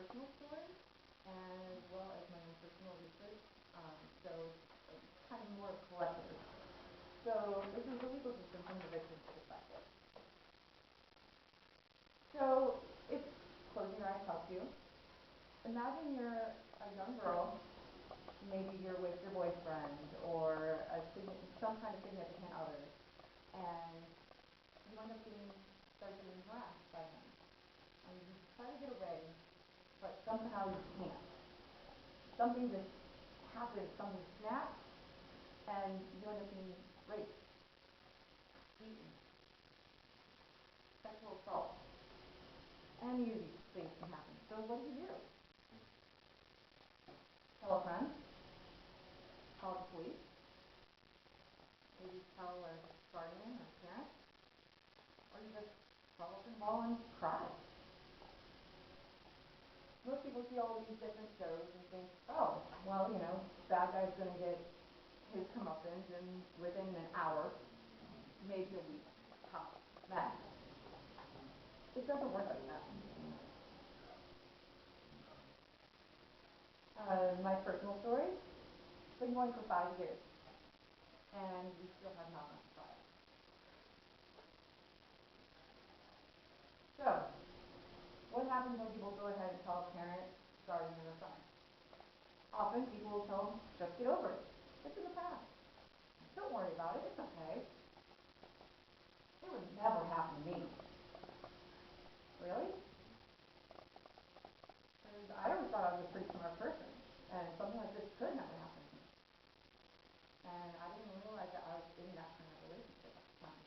personal story as well as my own personal research. So it's kind of more collective. So this is the legal system from the victim's perspective. So if closing your eyes helps you, imagine you're a young girl. Maybe you're with your boyfriend or some kind of significant other, and you end up start getting harassed by him. And you try to get away, but somehow you can't. Something just happens, something snaps, and you end up being raped, beaten, sexual assault. Any of these things can happen. So what do? Tell a friend? Call the police? Maybe tell a guardian or parent? Or you just curl up in a ball and cry? Most people see all of these different shows and think, oh, well, bad guy's going to get his comeuppance within an hour, maybe a week, top, max. It doesn't work like that. My personal story, been going for 5 years, and we still have not gone to trial. So, what happens when people go ahead and tell a parent, guardian, or friend? Often people will tell them, just get over it. It's in the past. Don't worry about it, it's okay. It would never happen to me. Really? Because I always thought I was a pretty smart person, and something like this could never happen to me. And I didn't realize that I was in that kind of relationship at the time.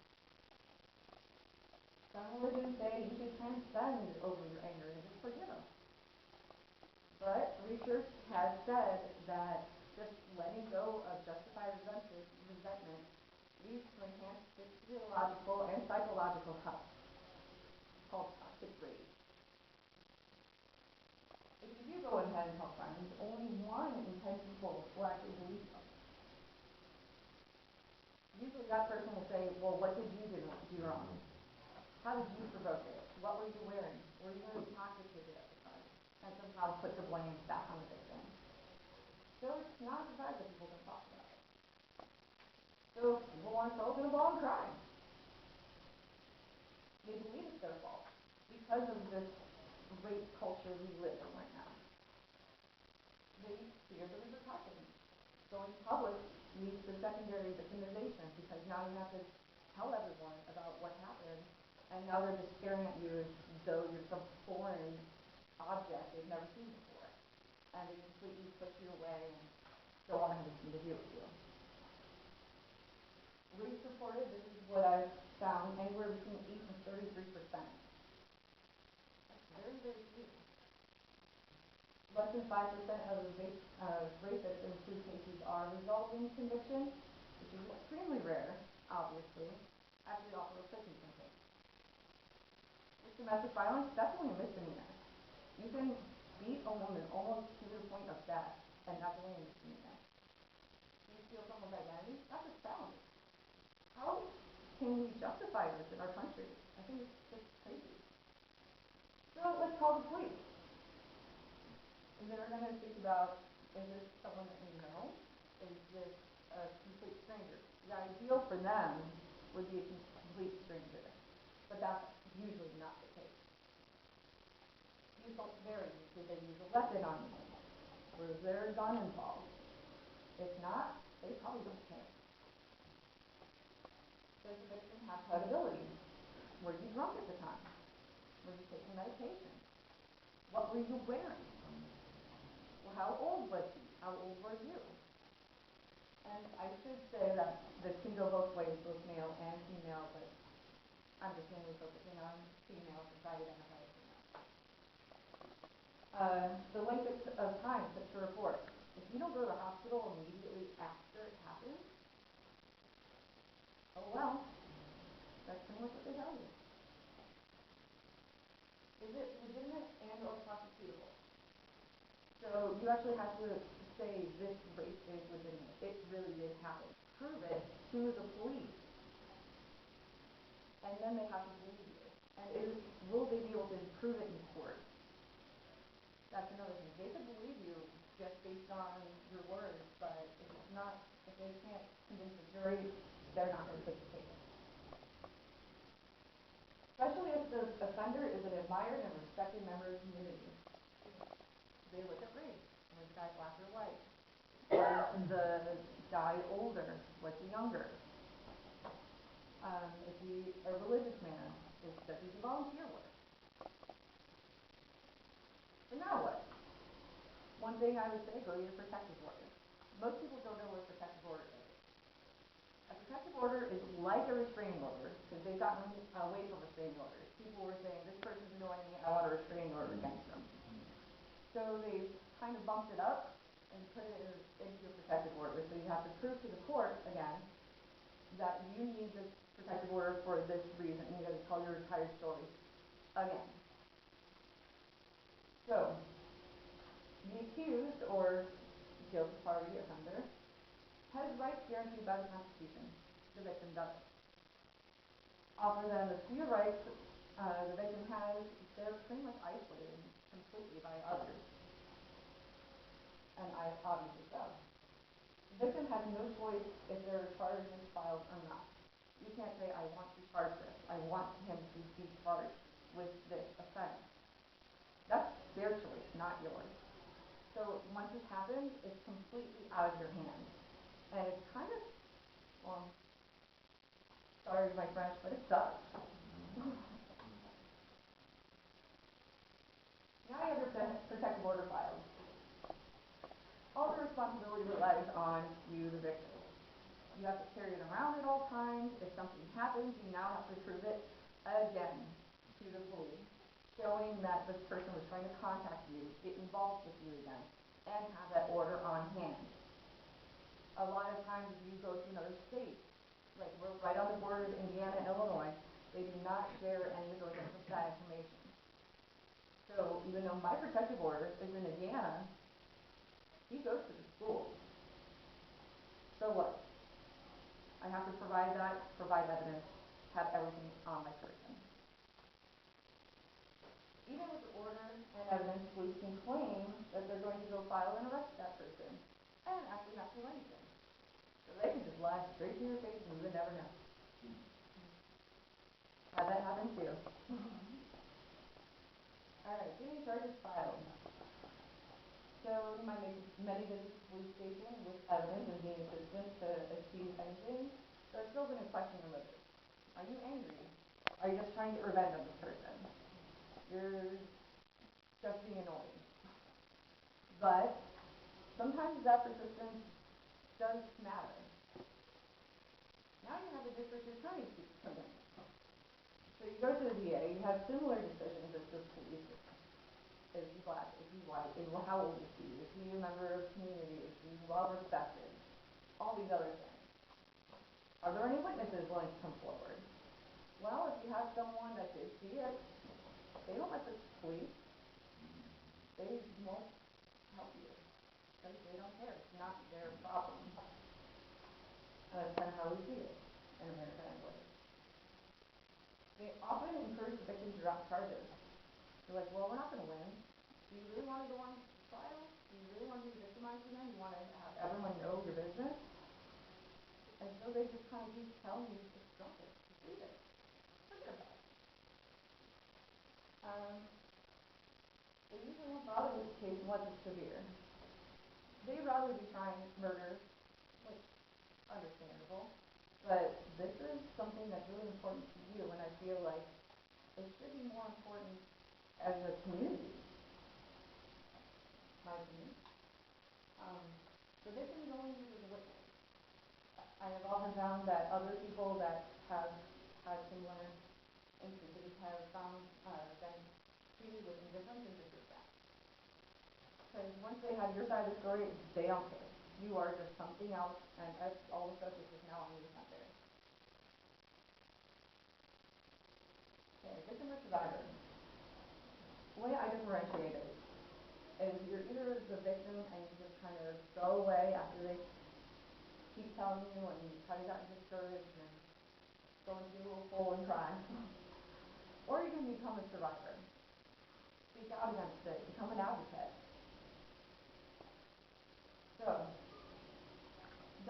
Some religions say you should transcend over your anger and just forgive them. But research has said that just letting go of justified resentment leads to enhanced physiological and psychological health, called toxic rage. If you do go ahead and tell friends, only 1 in 10 people will actually believe them. Usually that person will say, well, what did you do wrong? How did you provoke it? What were you wearing? Were you really intoxicated at the time? And somehow put the blame back on the victim. So it's not a surprise that people don't talk about it. So people want to curl up in a ball and cry. They believe it's their fault because of this rape culture we live in right now. They fear the repercussions. Going public leads to secondary victimization because now you have to tell everyone about what happened, and now they're just staring at you as though you're some foreign object they've never seen before. And they completely push you away and don't want to have anything to do with you. Race reported, this is what I've found, anywhere between 8 and 33%. That's very, very few. Less than 5% of rapists in true cases are resolved in conviction, which is extremely rare, obviously. Actually, also a prison sentence. With domestic violence, definitely a misdemeanor. You can beat a woman almost to the point of death, and that's only a misdemeanor. You steal someone's identity, that's a felony. How can we justify this in our country? I think it's just crazy. So let's call the police. They're going to think about, is this someone that we know? Is this a complete stranger? The ideal for them would be a complete stranger, but that's usually not the case. Results vary. Did they use a weapon on you? Was there a gun involved? If not, they probably don't care. Does the victim have credibility? Were you drunk at the time? Were you taking medication? What were you wearing? Well, how old was he? How old were you? And I should say that this can go both ways, both male and female, but I'm just mainly focusing on female since I identify as female. The length of time it took to report. If you don't go to the hospital immediately after it happens, oh well, that's pretty much what they tell you. Is it legitimate and or prosecutable? So you actually have to say this rape is legitimate. It really did happen. Prove it to the police. And then they have to believe you. And will they be able to prove it in court? they can't convince the jury, they're not going to take the case. Especially if the offender is an admired and respected member of the community. They look at race. Was the guy black or white? Was the guy older? Was he younger? Is he a religious man? Does he do volunteer work? So now what? One thing I would say, go to your protective order. Most people don't know what a protective order is. A protective order is like a restraining order, because they've gotten away from restraining orders. People were saying, this person's annoying me, I want a restraining order against them. So they've kind of bumped it up and put it into a protective order. So you have to prove to the court, again, that you need this protective order for this reason, and you have to tell your entire story again. So, the accused, or guilty party offender, has rights guaranteed by the Constitution. The victim doesn't. Offer them the few rights the victim has, they're pretty much isolated completely by others. And obviously so. The victim has no choice if there are charges filed or not. You can't say, I want to charge this. I want him to be charged with this offense. That's their choice, not yours. So once this happens, it's completely out of your hands. And it's kind of, well, sorry my French, but it sucks. Now you have your protective order filed. All the responsibility relies on you, the victim. You have to carry it around at all times. If something happens, you now have to prove it again to the police, showing that this person was trying to contact you, get involved with you again, and have that order on hand. A lot of times if you go to another state, like we're right on the border of Indiana and Illinois, they do not share any of that information. So even though my protective order is in Indiana, he goes to the school. So what? I have to provide evidence, have everything on my person. Even with the order and evidence, police can claim that they're going to go file and arrest that person and actually not do anything. So they can just lie straight to your face and you would never know. Had that happen too. Alright, getting charges filed. So you might make many visits to the police station with evidence and being assistant to achieve anything. They're still going to question your motive. Are you angry? Are you just trying to get revenge on this person? You're just being annoying. But sometimes that persistence does matter. Now you have the district attorney come in. So you go to the DA, you have similar decisions as the police. Is he black? Is he white? How old is he? Is he a member of the community? Is he well respected? All these other things. Are there any witnesses willing to come forward? Well, if you have someone that did see it, they don't let the police. They won't help you because they don't care. It's not their problem. That's kind of how we see it in America anyway. They often encourage the victim to drop charges. They're like, well, we're not going to win. Do you really want to go on trial? Do you really want to be victimized again? You want to have everyone know your business? And so they just kind of keep telling you to drop it, to leave it. Forget about it. They usually won't bother with the case unless it's severe. They'd rather be trying murder, which understandable. But this is something that's really important to you, and I feel like it should be more important as a community. My opinion. The victim is only used as a witness. I have often found that other people that have had similar instances have been treated with indifference and disrespect. Because once they have your side of the story, they don't care. You are just something else, and all the focus is now on you, not there. Okay, victim or survivor. The way I differentiate it is you're either the victim and you just kind of go away after they keep telling you and you kind of got discouraged and go into a little hole and cry. Or you can become a survivor. Speak out against it, become an advocate. So,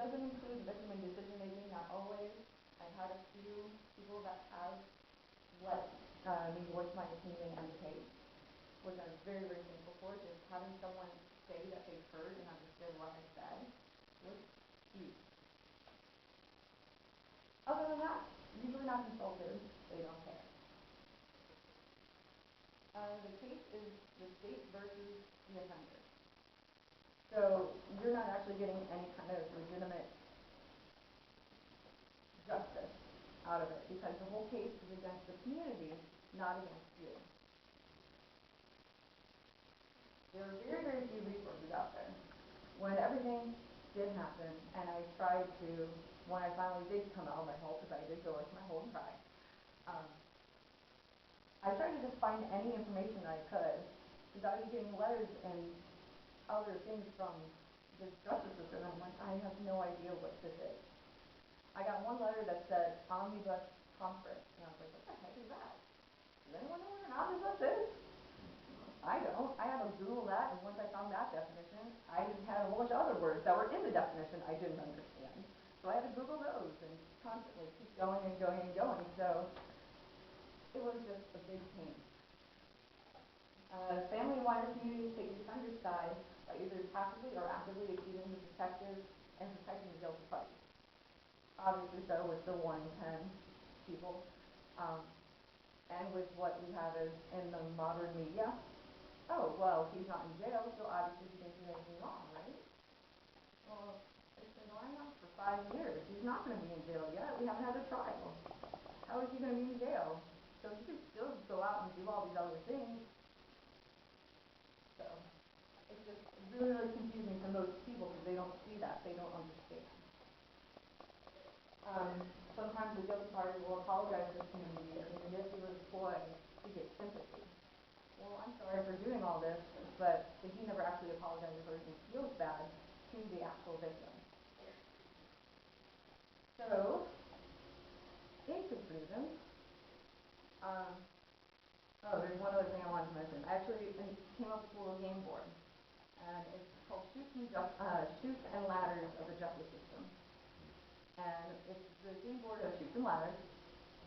doesn't include victim and decision making, not always. I've had a few people that have let me voice my opinion on the case, which I'm very, very thankful for. Just having someone say that they've heard and understood what I said was huge. Other than that, usually not consulted, they don't care. The case is the state versus the offender. So you're not actually getting any kind of legitimate justice out of it because the whole case is against the community, not against you. There are very, very few resources out there. When everything did happen, and I tried to, when I finally did come out of my hole, because I did go into my hole and cry, I tried to just find any information I could, because I was getting letters and other things from the justice system, and I'm like, I have no idea what this is. I got one letter that said omnibus conference, and I was like, what the heck is that? Does anyone know what an omnibus is? I don't. I had to Google that, and once I found that definition, I had a whole bunch of other words that were in the definition I didn't understand. So I had to Google those and constantly keep going and going and going. So it was just a big pain. Family and wider communities take the defender's side by either passively or actively accusing the detective and protecting the guilty party. Obviously so with the 1 in 10 people. And with what we have is in the modern media. Oh, well, he's not in jail, so obviously he didn't do anything wrong, right? Well, it's been going on for 5 years. He's not going to be in jail yet. We haven't had a trial. How is he going to be in jail? So he could still go out and do all these other things. So it's just really, really confusing for most people because they don't see that. They don't understand. Sometimes the guilty party will apologize to the community or manipulate a ploy to get sympathy. Well, I'm sorry for doing all this, but he never actually apologizes or even feels bad to the actual victim. So, in conclusion, there's one other thing I wanted to mention. I actually came up with a little game board, and it's called Chutes and Ladders of the Justice System. And it's the game board of chutes and ladders.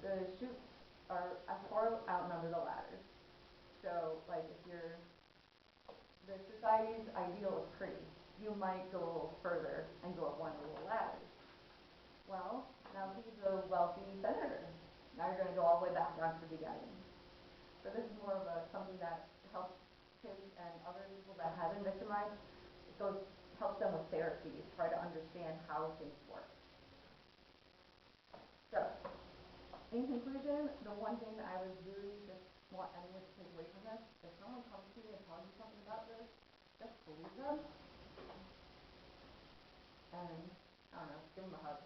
The chutes are far outnumber the ladders. So, like, if you're the society's ideal of pretty, you might go a little further and go up one of the little ladders. Well, now he's a wealthy senator. Now you're going to go all the way back down to the beginning. So this is more of something that helps kids and other people that have been victimized. Helps them with therapy to try to understand how things work. So, in conclusion, the one thing that I would really just want anyone to take away from this, if someone comes to you and tells you something about this, just believe them. And, I don't know, give them a hug.